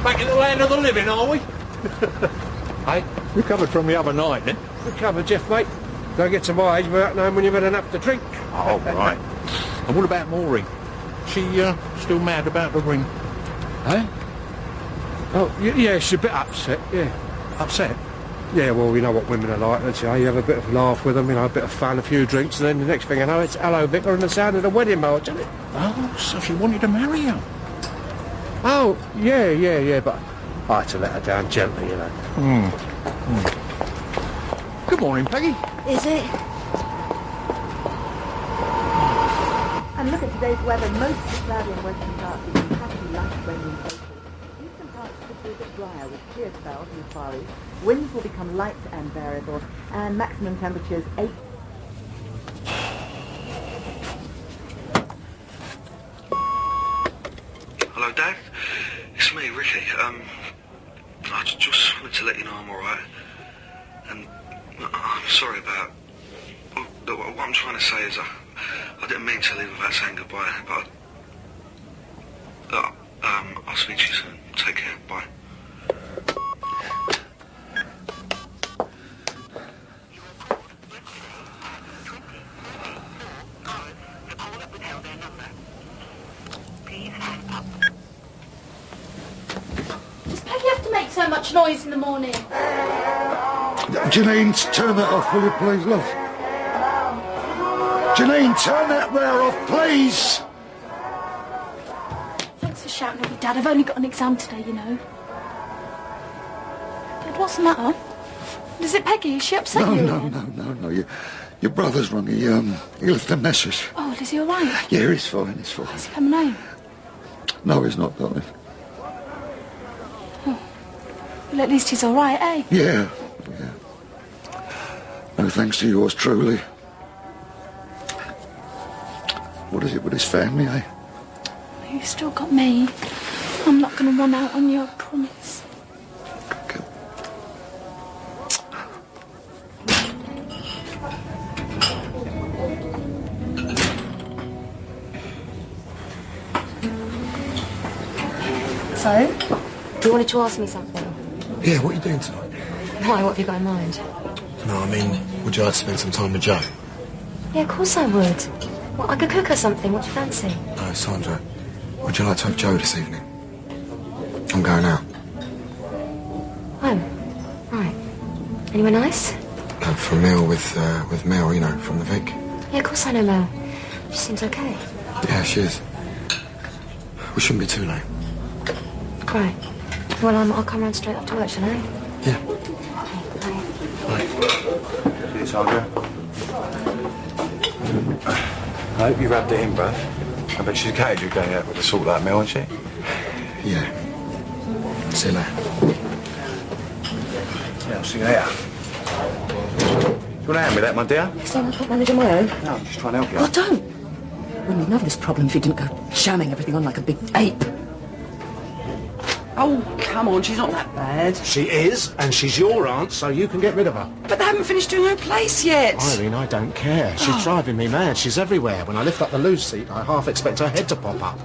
Back in the land of the living, are we? Hey, Recovered from the other night, then? recovered, Jeff, mate. Don't get to my age without knowing when you've had enough to drink. Oh, right. And what about Maureen? She, still mad about the ring? Eh? Oh, yeah, she's a bit upset, yeah. Upset? Yeah, well, you know what women are like, don't you? You have a bit of laugh with them, you know, a bit of fun, a few drinks, and then the next thing you know, it's hello, Vicar, and the sound of the wedding march, isn't it? Oh, so she wanted to marry you? Oh, yeah, but I had to let her down gently, you know. Good morning, Peggy. Is it? And look at today's weather. Most of the cloudy and western parts will be patchy light rain in places. Eastern parts could be a bit drier with clear spells in the Far East. Winds will become light and variable, and maximum temperatures 8. Hello, Dad. It's me, Ricky. I just wanted to let you know I'm alright. And I'm sorry about... Well, what I'm trying to say is I didn't mean to leave without saying goodbye, but... I'll speak to you soon. Take care. Bye. Does Peggy have to make so much noise in the morning? Janine, turn that off, will you please, love? Janine, turn that row off, please! Thanks for shouting at me, Dad. I've only got an exam today, you know. Dad, what's the matter? Is it Peggy? Is she upset you again? No. Your brother's rung. He left a message. Oh, is he all right? Yeah, he's fine, he's fine. Is he coming home? No, he's not, darling. Well, at least he's all right, eh? Yeah. No thanks to yours truly. What is it with his family, eh? You've still got me. I'm not going to run out on you, I promise. Okay. So, you wanted to ask me something? Yeah, what are you doing tonight? Why, what have you got in mind? No, I mean, would you like to spend some time with Joe? Yeah, of course I would. Well, I could cook her something. What do you fancy? No, Sandra, would you like to have Joe this evening? I'm going out. Oh, right. Anywhere nice? For a meal with Mel, you know, from the Vic. Yeah, of course I know Mel. She seems okay. Yeah, she is. We shouldn't be too late. Right. Well, I'll come round straight after work, shall I? Yeah. Okay, bye. Bye. See you, Sandra. I hope you rubbed it in, bruv. I bet she's catered you going out with a sort like Mel, isn't she? Yeah. See you later. Yeah, I'll see you later. Do you want to hand me that, my dear? So I can't manage on my own. No, I'm just trying to help you. Oh, don't! Wouldn't have this problem if you didn't go jamming everything on like a big ape. Oh, come on, she's not that bad. She is, and she's your aunt, so you can get rid of her. But they haven't finished doing her place yet. Irene, I don't care. She's driving me mad. She's everywhere. When I lift up the loose seat, I half expect her head to pop up.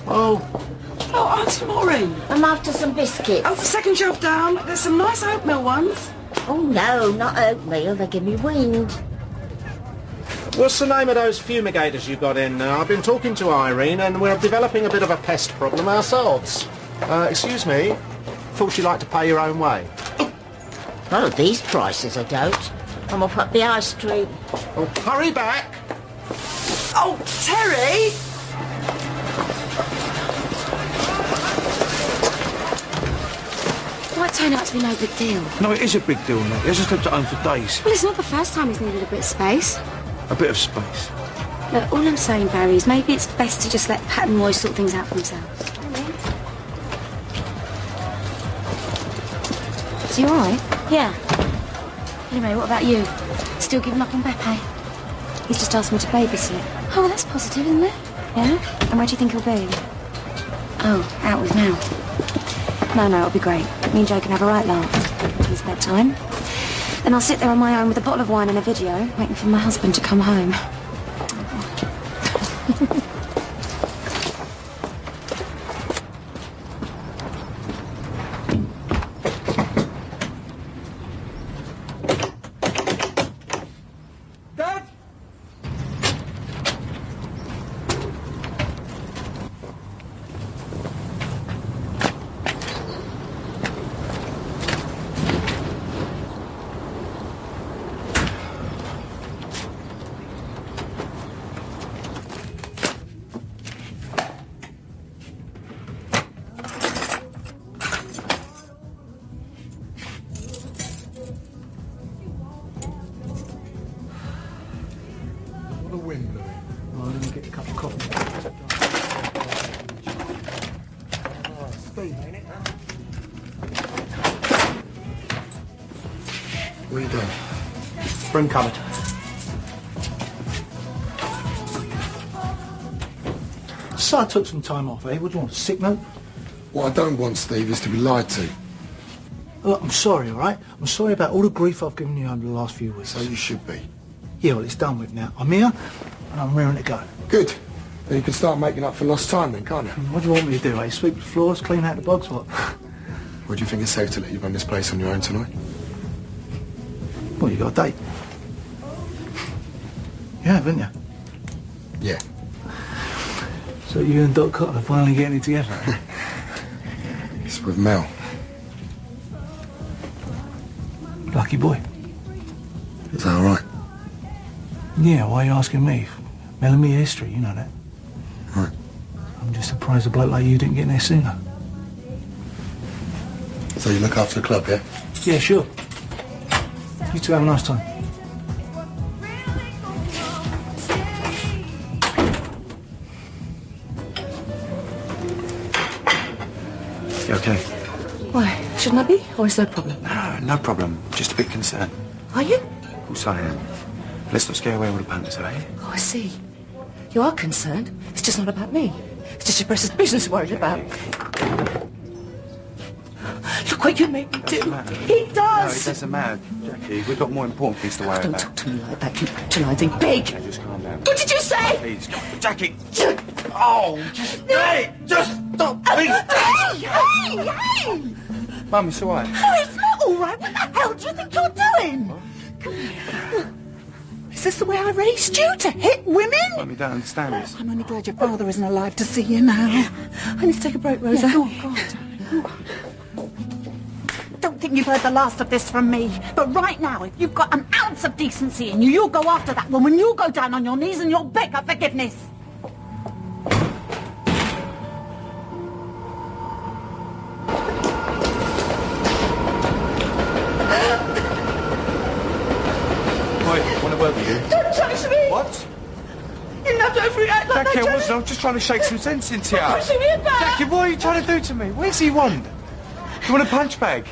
Oh, Auntie Maureen. I'm after some biscuits. Oh, the second shelf down. There's some nice oatmeal ones. Oh, no, not oatmeal. They give me wind. What's the name of those fumigators you got in? I've been talking to Irene, and we're developing a bit of a pest problem ourselves. Excuse me. Thought you'd like to pay your own way. Oh, these prices I don't. I'm off up the high street. Oh, hurry back! Oh, Terry! Might turn out to be no big deal. No, it is a big deal, mate. He hasn't slept at home for days. Well, it's not the first time he's needed a bit of space. A bit of space. Look, all I'm saying, Barry, is maybe it's best to just let Pat and Roy sort things out for themselves. Is he all right? Yeah. Anyway, what about you? Still giving up on Beppe? He's just asked me to babysit. Oh, well, that's positive, isn't it? Yeah? And where do you think he'll be? Oh, out with Mel. No, it'll be great. Me and Joe can have a right laugh. Till it's bedtime. Then I'll sit there on my own with a bottle of wine and a video, waiting for my husband to come home. What are you doing? Broom cupboard. So I took some time off, eh? What do you want, a sick note? What I don't want, Steve, is to be lied to. Look, I'm sorry, all right? I'm sorry about all the grief I've given you over the last few weeks. So you should be. Yeah, well, it's done with now. I'm here, and I'm raring to go. Good. Then you can start making up for lost time then, can't you? What do you want me to do, eh? Sweep the floors, clean out the bugs, what? Or do you think it's safe to let you run this place on your own tonight? Well, you got a date. You have, haven't you? Yeah. So you and Doc Cotton are finally getting it together, eh? It's with Mel. Lucky boy. Is that all right? Yeah, why are you asking me? Mel and me history, you know that. Right. I'm just surprised a bloke like you didn't get in there sooner. So you look after the club, yeah? Yeah, sure. You two have a nice time. You okay? Why? Shouldn't I be? Or is there a problem? No problem. Just a bit concerned. Are you? Of course I am. Let's not scare away all the punters, eh? Oh, I see. You are concerned. It's just not about me. It's just your precious business you're worried about. Look what you make me do. Matter. It does. No, it doesn't matter, Jackie. We've got more important things to worry Don't about. talk to me like that. You're patronising big. Okay, just calm down. What did you say? Please, Jackie. Oh, just hey, just stop, please. Hey, hey! Mum, it's all right. No, it's not all right. What the hell do you think you're doing? Come here. Is this the way I raised you, to hit women? Mum, you don't understand this. I'm only glad your father isn't alive to see you now. I need to take a break, Rosa. Yeah, go on. Don't think you've heard the last of this from me. But right now, if you've got an ounce of decency in you, you'll go after that woman. You'll go down on your knees and you'll beg her forgiveness. Wait, want to work with you? Don't touch me! What? You don't have to react like Jackie, that, I wasn't. I was just trying to shake some sense into you. Pushing me about! Jackie, what are you trying to do to me? Where's he want? You want a punch bag?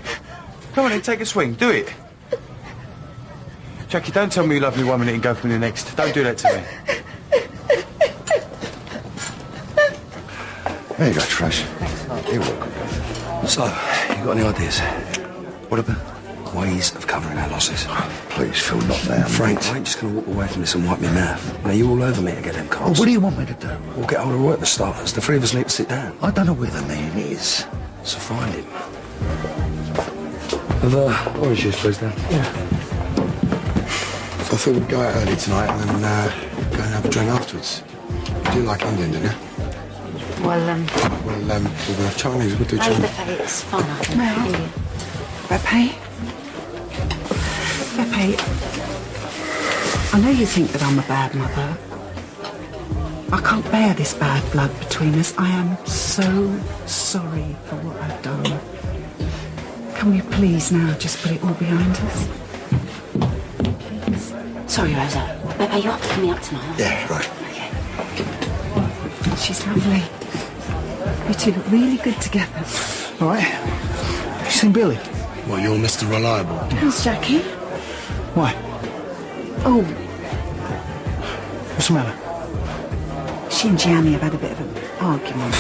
Come on then, take a swing. Do it. Jackie, don't tell me you love me one minute and go for me the next. Don't do that to me. There you go, Trash. You're welcome. So, you got any ideas? What about? Ways of covering our losses. Please, Phil, not now. Frank, I ain't just going to walk away from this and wipe my mouth. Now, you all over me to get them Oh, cards. what do you want me to do? We'll get hold of Roy at the starters. The three of us need to sit down. I don't know where the man is. So find him. Have orange juice, please, Dan. Yeah. So I thought we'd go out early tonight and then go and have a drink afterwards. You do like Indian, don't you? Well, Well, we'll have Chinese. We'll do over Chinese. the pay, it's fine, I think. Mel. Pepe? Pepe, I know you think that I'm a bad mother. I can't bear this bad blood between us. I am so sorry for what I've done. Can we please now just put it all behind us? Please. Sorry, Rosa. Pepe, you have to come me up tonight. Yeah, right. Okay. She's lovely. You two look really good together. All right. Have you seen Billy? Well, you're Mr. Reliable. How's Jackie? Why? Oh, What's the matter? she and Gianni have had a bit of an argument.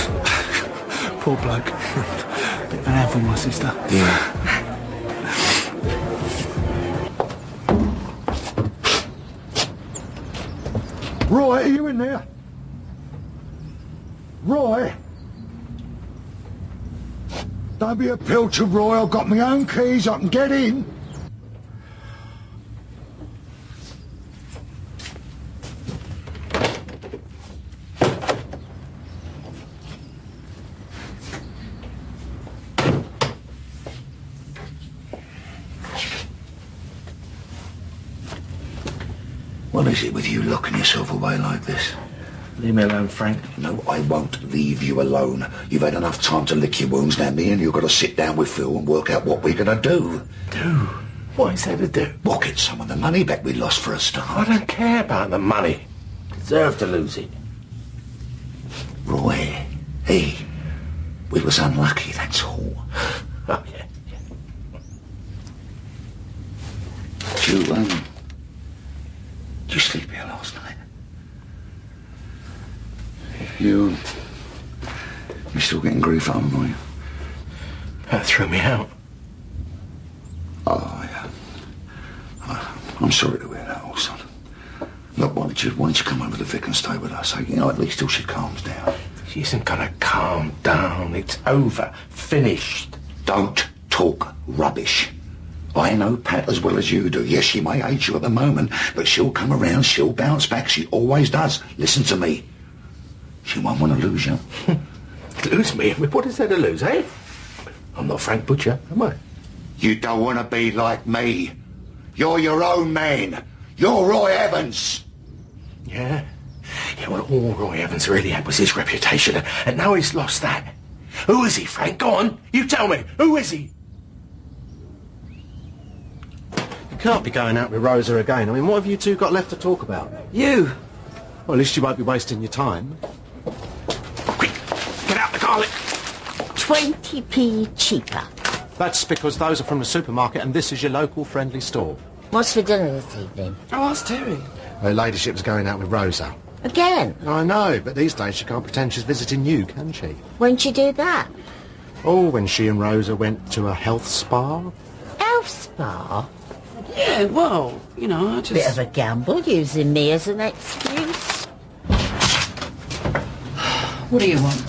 Poor bloke. Bit of an handful, my sister. Yeah. Roy, are you in there? Roy? Don't be a pilcher, Roy. I've got my own keys. I can get in. What is it with you locking yourself away like this? Leave me alone, Frank. No, I won't leave you alone. You've had enough time to lick your wounds. Now me and you've got to sit down with Phil and work out what we're going to do. Do? What is there to do? We'll get some of the money back we lost for a start. I don't care about the money. Deserve to lose it. Roy, hey, we was unlucky, that's all. Oh, yeah. you still getting grief on, are you? That threw me out. Oh, yeah. I'm sorry to hear that, old son. Look, why don't you come over to Vic and stay with us? You know, at least till she calms down. She isn't gonna calm down. It's over. Finished. Don't talk rubbish. I know Pat as well as you do. Yes, she may hate you at the moment, but she'll come around, she'll bounce back. She always does. Listen to me. She won't want to lose you. Lose me? What is there to lose, eh? I'm not Frank Butcher, am I? You don't want to be like me. You're your own man. You're Roy Evans. Yeah? Yeah, well, all Roy Evans really had was his reputation, and now he's lost that. Who is he, Frank? Go on, you tell me. Who is he? You can't be going out with Rosa again. I mean, what have you two got left to talk about? You. Well, at least you won't be wasting your time. Quick, get out the garlic. 20p cheaper. That's because those are from the supermarket and this is your local friendly store. What's for dinner this evening? Oh, ask Terry. Her ladyship's going out with Rosa. Again? I know, but these days she can't pretend she's visiting you, can she? When'd she do that? Oh, when she and Rosa went to a health spa. Health spa? Yeah, well, you know, I just... Bit of a gamble, using me as an excuse. What do you want?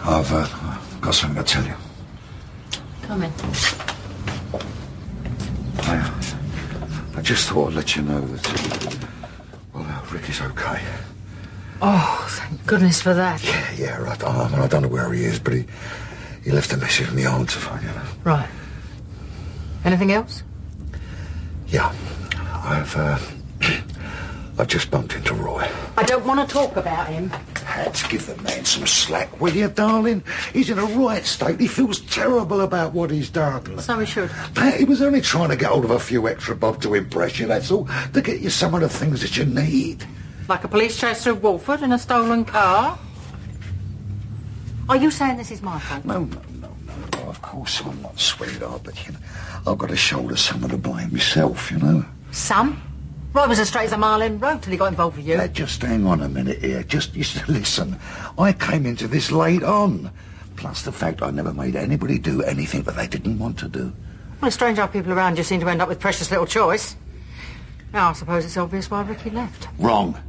I've got something to tell you. Come in. I just thought I'd let you know that, Ricky's okay. Oh, thank goodness for that. Yeah, right. I don't know where he is, but he left a message on the answer phone, you know. Right. Anything else? Yeah. I've just bumped into Roy. I don't want to talk about him. Let's give the man some slack, will you, darling? He's in a right state. He feels terrible about what he's done. So he should. Pat, he was only trying to get hold of a few extra bob to impress you, that's all. To get you some of the things that you need. Like a police chase through Walford in a stolen car? Are you saying this is my fault? No. Of course I'm not, sweetheart, but, you know, I've got to shoulder some of the blame myself, you know. Some? Roy was as straight as a mile in road till he got involved with you. Just hang on a minute here. Just listen. I came into this late on. Plus the fact I never made anybody do anything that they didn't want to do. Well, it's strange how people around you seem to end up with precious little choice. Now, I suppose it's obvious why Ricky left. Wrong.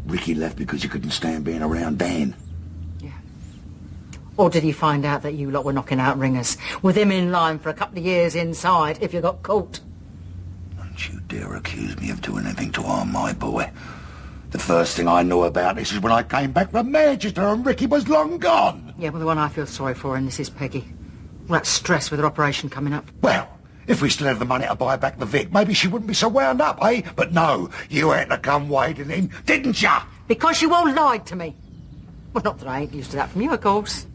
Ricky left because he couldn't stand being around Dan. Yeah. Or did he find out that you lot were knocking out ringers, with him in line for a couple of years inside if you got caught? Don't you dare accuse me of doing anything to harm my boy. The first thing I knew about this is when I came back from Manchester and Ricky was long gone. Yeah, well, the one I feel sorry for in this is Peggy. All that stress with her operation coming up. Well, if we still had the money to buy back the Vic, maybe she wouldn't be so wound up, eh? But no, you had to come wading in, didn't ya? Because you all lied to me. Well, not that I ain't used to that from you, of course.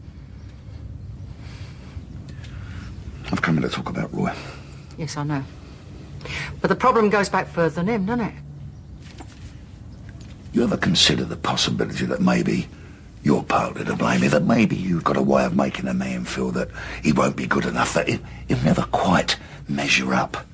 I've come in to talk about Roy. Yes, I know. But the problem goes back further than him, doesn't it? You ever consider the possibility that maybe you're partly to blame, that maybe you've got a way of making a man feel that he won't be good enough, that he'll never quite measure up?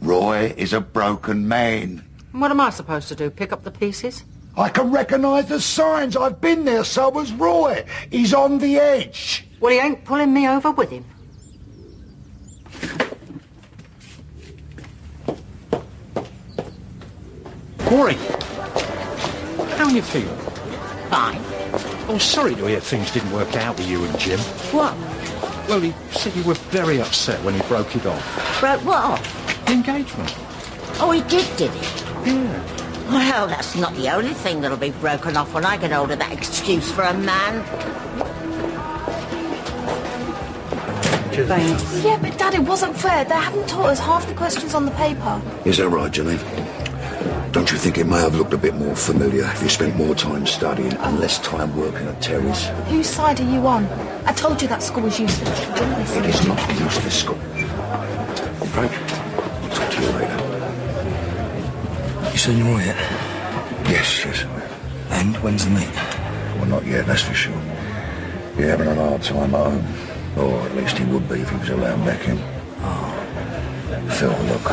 Roy is a broken man. And what am I supposed to do, pick up the pieces? I can recognise the signs. I've been there, so was Roy. He's on the edge. Well, he ain't pulling me over with him. Corey, how are you feeling? Fine. Oh, sorry to hear things didn't work out with you and Jim. What? Well, he said you were very upset when he broke it off. Broke what off? The engagement. Oh, he did he? Yeah. Well, that's not the only thing that'll be broken off when I get hold of that excuse for a man. Thanks. Yeah, but Dad, it wasn't fair. They hadn't taught us half the questions on the paper. Is that right, Janine? Don't you think it may have looked a bit more familiar if you spent more time studying and less time working at Terry's? Whose side are you on? I told you that school was useless. You didn't listen. It is not a useless school. Frank, I'll talk to you later. You seen Roy yet? Yes. And when's the meet? Well, not yet, that's for sure. You're having a hard time at home. Or at least he would be if he was allowed back in. Oh. Phil, look.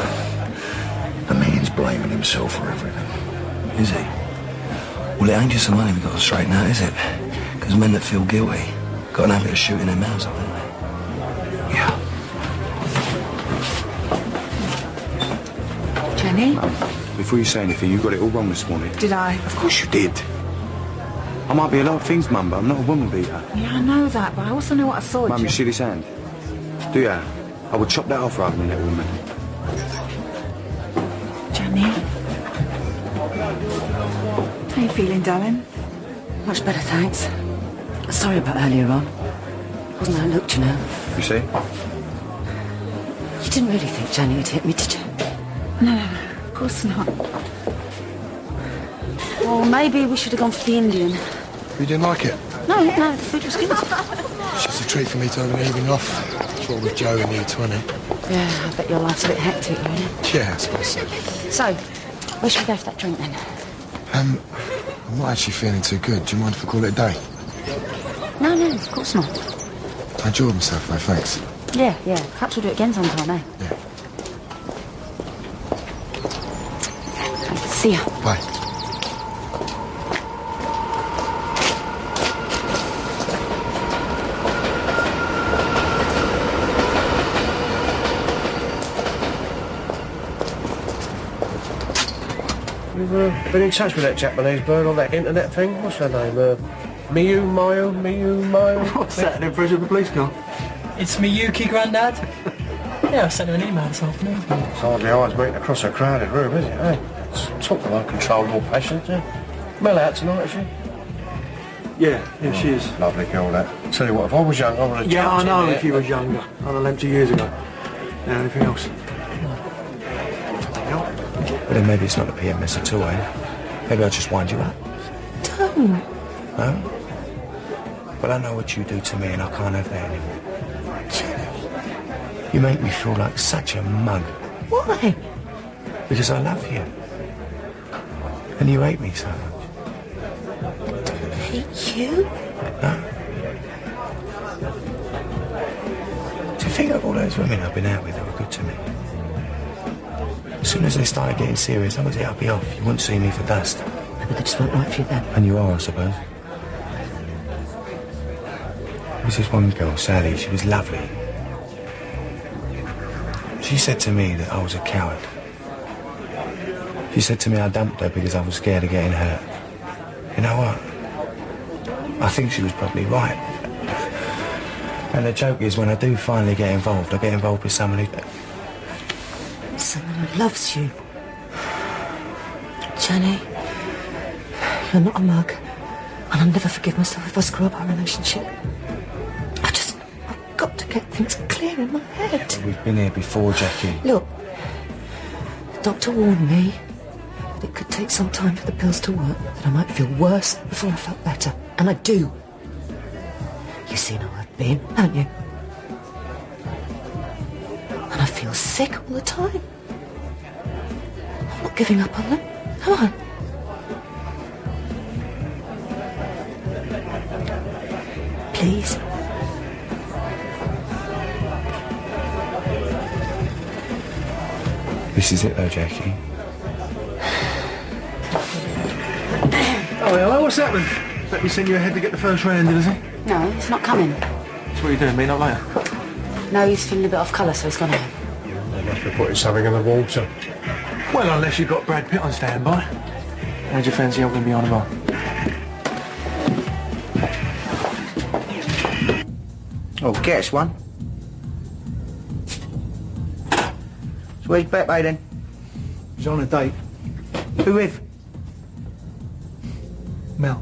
The man's blaming himself for everything. Is he? Well, it ain't just the money we've got to straighten out, is it? Because men that feel guilty got an habit of shooting their mouths up, haven't they? Yeah. Jenny? Before you say anything, you got it all wrong this morning. Did I? Of course you did. I might be a lot of things, Mum, but I'm not a woman beater. Yeah, I know that, but I also know what I saw. Mum, you see this hand? Do ya? I would chop that off rather than that woman. Jenny? How you feeling, darling? Much better, thanks. Sorry about earlier on. Wasn't how I looked, you know. You see? You didn't really think Johnny would hit me, did you? No, of course not. Well, maybe we should have gone for the Indian. You didn't like it? No, the food was good. It's just a treat for me to have an evening off. Sure, with Joe in year 20. Yeah, I bet your life's a bit hectic, really. Yeah, I suppose so. So, where should we go for that drink, then? I'm not actually feeling too good. Do you mind if I call it a day? No, of course not. I enjoyed myself, though, thanks. Yeah. Perhaps we'll do it again sometime, eh? Yeah. See ya. Bye. You've been in touch with that Japanese bird on that internet thing? What's her name? Miyu Mayo? What's that, an impression of the police car? It's Miyuki, Grandad. Yeah, I sent him an email this afternoon. It's hardly eyes meeting across a crowded room, is it, eh? Talk of uncontrollable passion, yeah. Mel out tonight, is she? Yeah, she is. Lovely girl, that. Tell you what, if I was young, I would have Yeah, I jumped know in if you there. was younger. I'd have left 2 years ago. Now, anything else? But then maybe it's not a PMS at all, eh? Maybe I'll just wind you up. Don't. No? But I know what you do to me and I can't have that anymore. You make me feel like such a mug. Why? Because I love you. And you hate me so much. Hate you? No? Do you think of all those women I've been out with that were good to me? As soon as they started getting serious, I was I'll be off. You wouldn't see me for dust. Maybe they just weren't right for you then. And you are, I suppose. There was this one girl, Sally, she was lovely. She said to me that I was a coward. She said to me I dumped her because I was scared of getting hurt. You know what? I think she was probably right. And the joke is, when I do finally get involved, I get involved with someone who... Someone who loves you. Jenny, you're not a mug. And I'll never forgive myself if I screw up our relationship. I've got to get things clear in my head. We've been here before, Jackie. Look, the doctor warned me that it could take some time for the pills to work, that I might feel worse before I felt better. And I do. You've seen how I've been, haven't you? And I feel sick all the time. I'm not giving up on them, am I? Please. This is it, though, Jackie. Oh, hello, what's happening? Let me send you ahead to get the first round in, is he? No, he's not coming. So what are you doing, meet up later? No, he's feeling a bit off colour, so he's gone home. They must be putting something in the water. Well, unless you've got Brad Pitt on standby. How'd you fancy helping me on the bar? Oh, get us one. So where's Pepe then? He's on a date. Who with? Mel.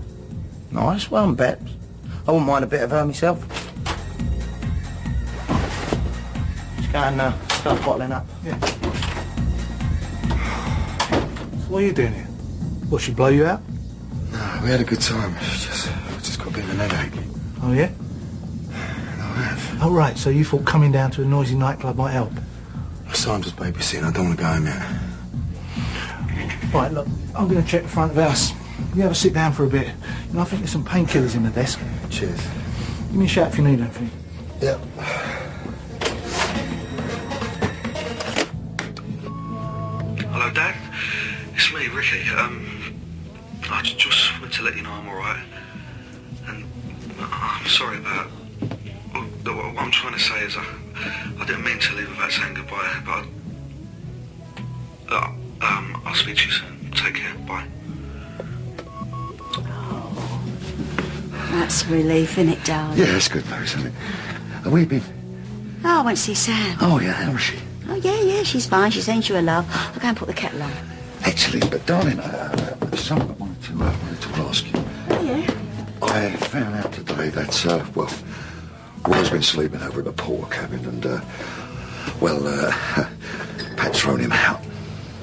Nice one, Peps. I wouldn't mind a bit of her myself. Let's go and start bottling up. Yeah. So what are you doing here? What, she blow you out? No, we had a good time. I just got a bit of an headache. Oh, yeah? Oh, right, so you thought coming down to a noisy nightclub might help? Sandra's babysitting. I don't want to go home yet. Right, look, I'm going to check the front of the house. You have a sit down for a bit. You know, I think there's some painkillers in the desk. Cheers. Give me a shout if you need anything. Yep. Hello, Dad. It's me, Ricky. I just wanted to let you know I'm alright. And I'm sorry about... What I'm trying to say is I didn't mean to leave without saying goodbye, but I'll speak to you soon. Take care. Bye. That's a relief, isn't it, darling? Yeah, it's good news, isn't it? Have we been... Oh, I went to see Sam. Oh, yeah, how is she? Oh, yeah, she's fine. She sends you a love. I'll go and put the kettle on. Excellent, but darling, something I wanted to ask you. Oh, yeah? I found out today that, Roy's been sleeping over at the Porter cabin and, Pat's thrown him out.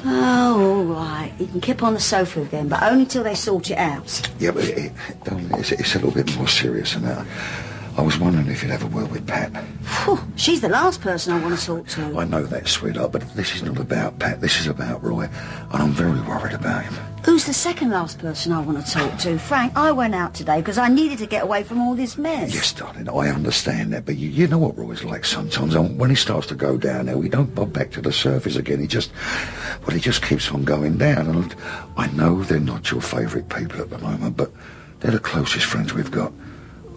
Oh, all right. You can keep on the sofa then, but only till they sort it out. Yeah, but, darling, it's a little bit more serious than that. I was wondering if you'd have a word with Pat. Phew, she's the last person I want to talk to. I know that, sweetheart, but this is not about Pat. This is about Roy, and I'm very worried about him. Who's the second last person I want to talk to? Frank, I went out today because I needed to get away from all this mess. Yes, darling, I understand that, but you know what Roy's like sometimes. When he starts to go down there, we don't bob back to the surface again. He just keeps on going down. And I know they're not your favourite people at the moment, but they're the closest friends we've got.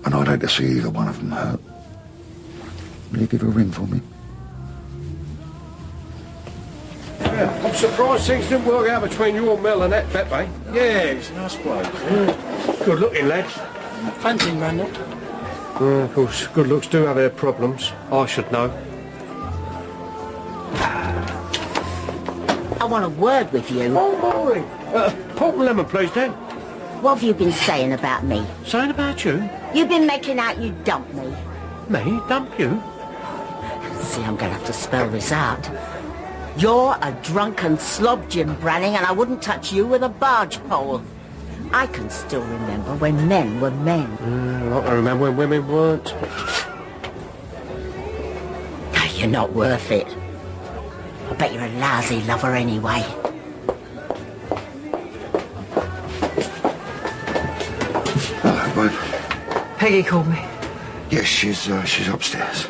And I'd hate to see either one of them hurt. Will you give her a ring for me? Yeah, I'm surprised things didn't work out between you and Mel and that Pepe. Yeah, he's a nice bloke. Good looking, lads. Fancy him, Grandad. Of course, good looks do have their problems. I should know. I want a word with you. Oh, Maureen. Port and lemon, please, Dan. What have you been saying about me? Saying about you? You've been making out you dumped me. Me? Dump you? See, I'm going to have to spell this out. You're a drunken slob, Jim Branning, and I wouldn't touch you with a barge pole. I can still remember when men were men. I can remember when women weren't. You're not worth it. I bet you're a lousy lover anyway. Hello, babe. Peggy called me. Yes, she's upstairs.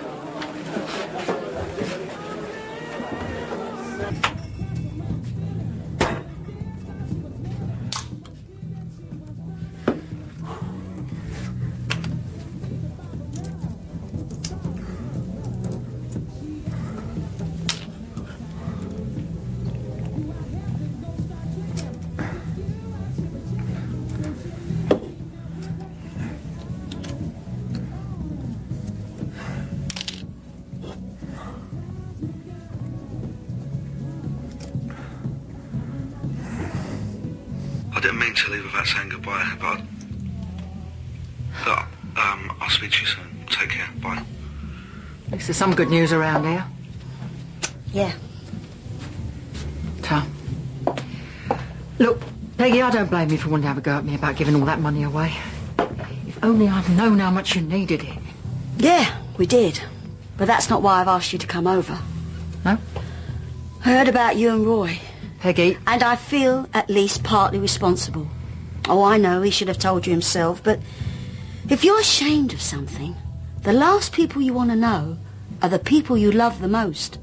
I didn't mean to leave without saying goodbye, but I'll speak to you soon. Take care. Bye. At least there's some good news around here. Yeah. Tom. Look, Peggy, I don't blame you for wanting to have a go at me about giving all that money away. If only I'd known how much you needed it. Yeah, we did. But that's not why I've asked you to come over. No? I heard about you and Roy. Peggy. And I feel at least partly responsible. Oh, I know, he should have told you himself, but if you're ashamed of something, the last people you want to know are the people you love the most.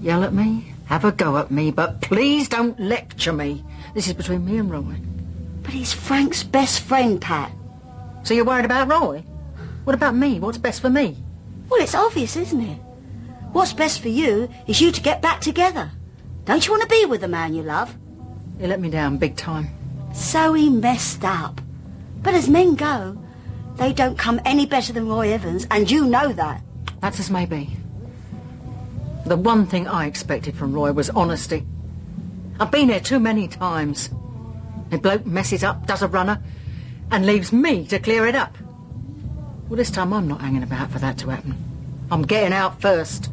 Yell at me, have a go at me, but please don't lecture me. This is between me and Roy. But he's Frank's best friend, Pat. So you're worried about Roy? What about me? What's best for me? Well, it's obvious, isn't it? What's best for you is you to get back together. Don't you want to be with the man you love? He let me down big time. So he messed up. But as men go, they don't come any better than Roy Evans, and you know that. That's as may be. The one thing I expected from Roy was honesty. I've been here too many times. A bloke messes up, does a runner, and leaves me to clear it up. Well, this time I'm not hanging about for that to happen. I'm getting out first.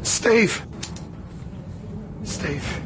Steve! Steve.